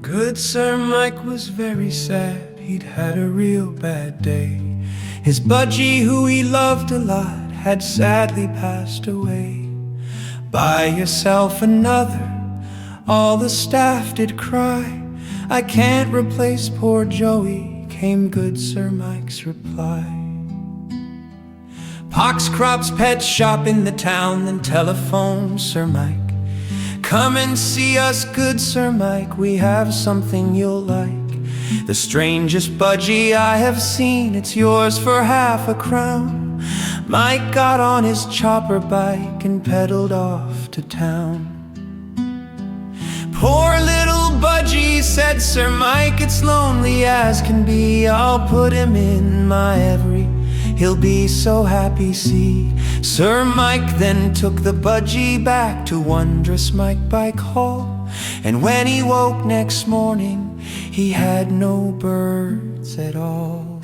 Good Sir Mike was very sad, he'd had a real bad day. His budgie, who he loved a lot, had sadly passed away. Buy yourself another, all the staff did cry. I can't replace poor Joey, came Good Sir Mike's reply. Poxcrop's pet shop in the town, then telephoned Sir Mike. Come and see us, Good Sir Mike, we have something you'll like. The strangest budgie I have seen, it's yours for £50. Mike got on his chopper bike and pedaled off to town. Poor little budgie, said Sir Mike, it's lonely as can be. I'll put him in my avery-he'll be so happy, see. Sir Mike then took the budgie back to wondrous Mike Bike Hall. And when he woke next morning, he had no birds at all.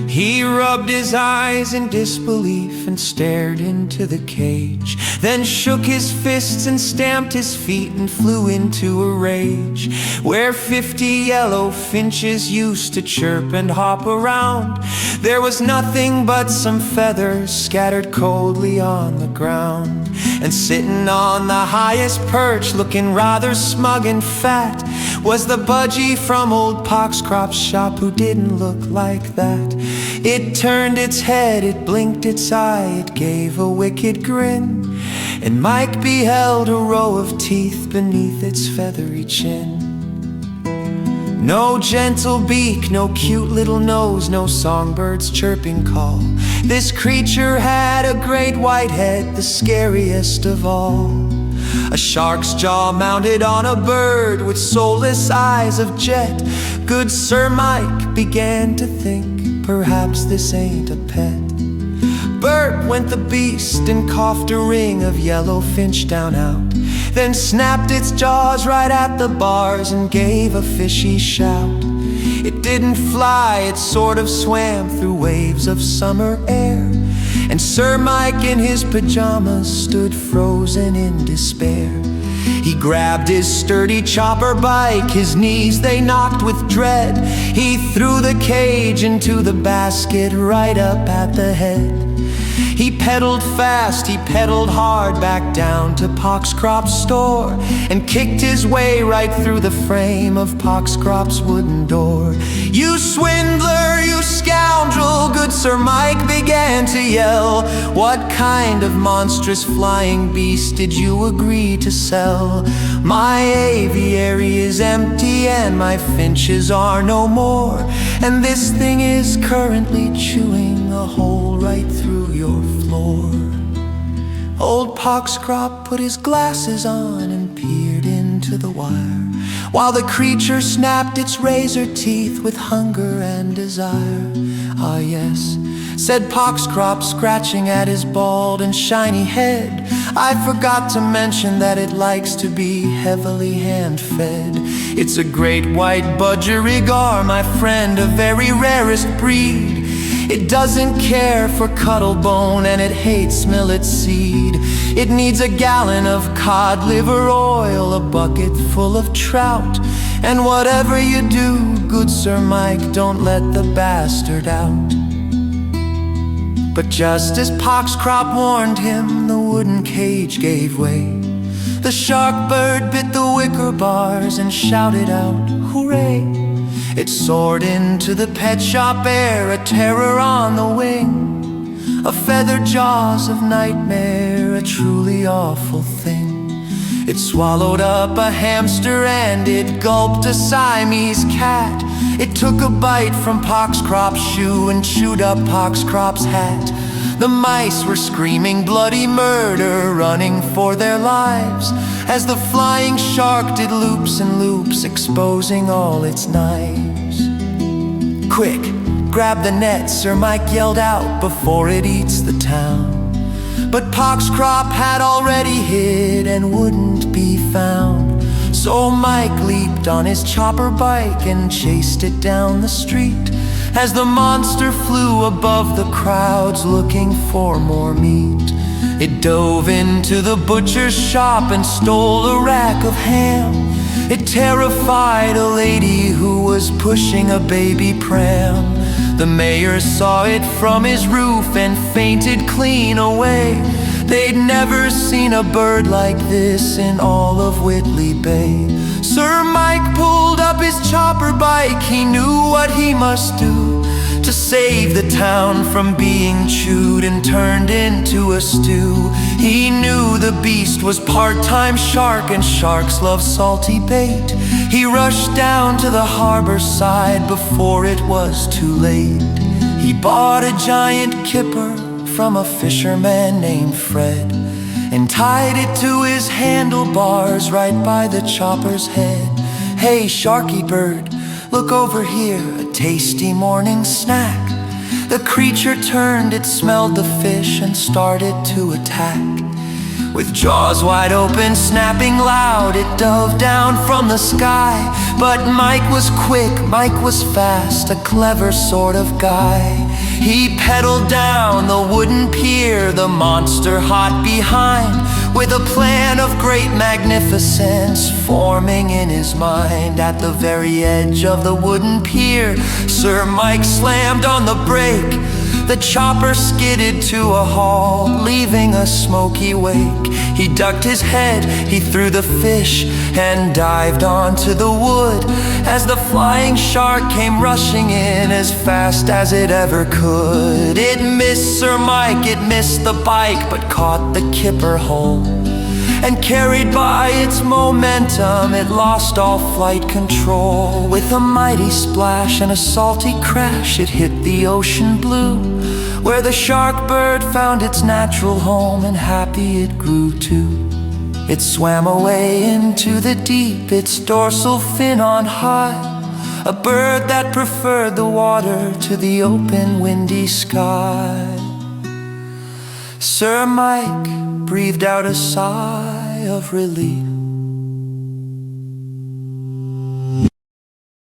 He rubbed his eyes in disbelief and stared into the cage, then shook his fists and stamped his feet and flew into a rage. Where 50 yellow finches used to chirp and hop around, there was nothing but some feathers scattered coldly on the ground. And sitting on the highest perch, looking rather smug and fat, was the budgie from old Poxcrop's shop, who didn't look like that. It turned its head, it blinked its eye, it gave a wicked grin, and Mike beheld a row of teeth beneath its feathery chin. No gentle beak, no cute little nose, no songbird's chirping call. This creature had a great white head, the scariest of all. A shark's jaw mounted on a bird with soulless eyes of jet. Good Sir Mike began to think, perhaps this ain't a pet. Burp went the beast and coughed a ring of yellow finch down out, then snapped its jaws right at the bars and gave a fishy shout. It didn't fly, it sort of swam through waves of summer air, and Sir Mike in his pajamas stood frozen in despair. He grabbed his sturdy chopper bike, his knees they knocked with dread. He threw the cage into the basket right up at the head. He pedaled fast, he pedaled hard back down to Poxcrop's store, and kicked his way right through the frame of Poxcrop's wooden door. You swindler, you scoundrel, Good Sir Mike began to yell. What kind of monstrous flying beast did you agree to sell? My aviary is empty and my finches are no more, and this thing is currently chewing a hole right through your floor. Old Poxcrop put his glasses on and peered into the wire, while the creature snapped its razor teeth with hunger and desire. Ah yes, said Poxcrop, scratching at his bald and shiny head, I forgot to mention that it likes to be heavily hand-fed. It's a great white Budgerigar, my friend, a very rarest breed. It doesn't care for cuttlebone and it hates millet seed. It needs a gallon of cod liver oil, a bucket full of trout, and whatever you do, Good Sir Mike, don't let the bastard out. But just as Poxcrop warned him, the wooden cage gave way. The shark bird bit the wicker bars and shouted out, hooray! It soared into the pet shop air, a terror on the wing, a feathered jaws of nightmare, a truly awful thing. It swallowed up a hamster and it gulped a Siamese cat. It took a bite from Poxcrop's shoe and chewed up Poxcrop's hat. The mice were screaming bloody murder, running for their lives, as the flying shark did loops and loops, exposing all its knives. Quick, grab the net, Sir Mike yelled out, before it eats the town. But Poxcrop had already hid and wouldn't be found. So Mike leaped on his chopper bike and chased it down the street, as the monster flew above the crowds looking for more meat. It dove into the butcher's shop and stole a rack of ham. It terrified a lady who was pushing a baby pram. The mayor saw it from his roof and fainted clean away. They'd never seen a bird like this in all of Whitley Bay. Sir Mike pulled up his chopper bike. He knew what he must do to save the town from being chewed and turned into a stew. He knew the beast was part-time shark, and sharks love salty bait. He rushed down to the harbor side before it was too late. He bought a giant kipper from a fisherman named Fred and tied it to his handlebars right by the chopper's head. Hey, sharky bird, look over here, a tasty morning snack. The creature turned, it smelled the fish and started to attack. With jaws wide open, snapping loud, it dove down from the sky. But Mike was quick, Mike was fast, a clever sort of guy. He pedaled down the wooden pier, the monster hot behind, with a plan of great magnificence forming in his mind. At the very edge of the wooden pier, Sir Mike slammed on the brake. The chopper skidded to a halt, leaving a smoky wake. He ducked his head, he threw the fish, and dived onto the wood as the flying shark came rushing in as fast as it ever could. It missed Sir Mike, it missed the bike, but caught the kipper whole. And carried by its momentum, it lost all flight control. With a mighty splash and a salty crash, it hit the ocean blue, where the shark bird found its natural home, and happy it grew too. It swam away into the deep, its dorsal fin on high, a bird that preferred the water to the open windy sky. Sir Mike breathed out a sigh of relief